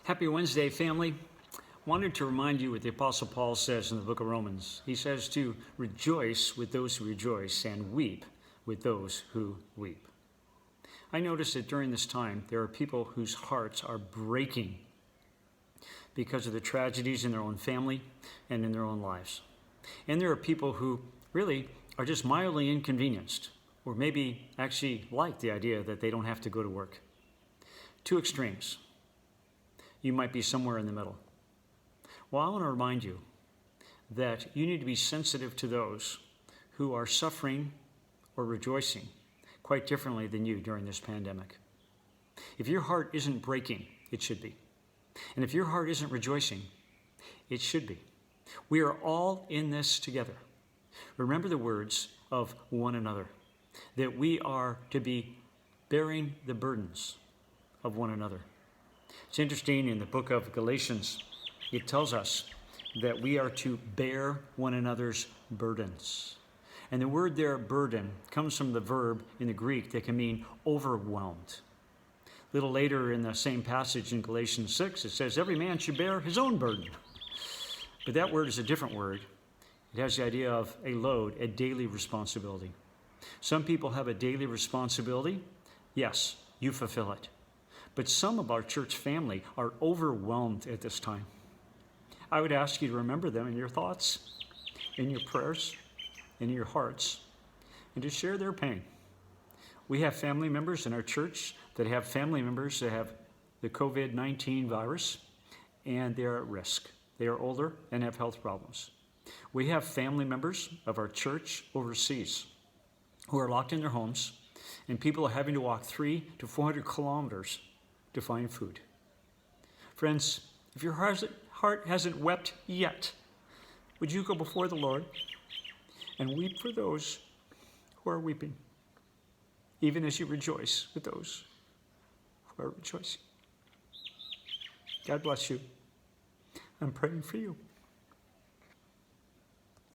Happy Wednesday, family. Wanted to remind you what the Apostle Paul says in the book of Romans. He says to rejoice with those who rejoice and weep with those who weep. I notice that during this time, there are people whose hearts are breaking because of the tragedies in their own family and in their own lives. And there are people who really are just mildly inconvenienced, or maybe actually like the idea that they don't have to go to work. Two extremes. You might be somewhere in the middle. Well, I want to remind you that you need to be sensitive to those who are suffering or rejoicing quite differently than you during this pandemic. If your heart isn't breaking, it should be. And if your heart isn't rejoicing, it should be. We are all in this together. Remember the words of one another, that we are to be bearing the burdens of one another. It's interesting, in the book of Galatians, it tells us that we are to bear one another's burdens. And the word there, burden, comes from the verb in the Greek that can mean overwhelmed. A little later in the same passage in Galatians 6, it says, every man should bear his own burden. But that word is a different word. It has the idea of a load, a daily responsibility. Some people have a daily responsibility. Yes, you fulfill it. But some of our church family are overwhelmed at this time. I would ask you to remember them in your thoughts, in your prayers, in your hearts, and to share their pain. We have family members in our church that have family members that have the COVID-19 virus, and they're at risk. They are older and have health problems. We have family members of our church overseas who are locked in their homes, and people are having to walk 300 to 400 kilometers to find food. Friends, if your heart hasn't wept yet, would you go before the Lord and weep for those who are weeping, even as you rejoice with those who are rejoicing? God bless you. I'm praying for you.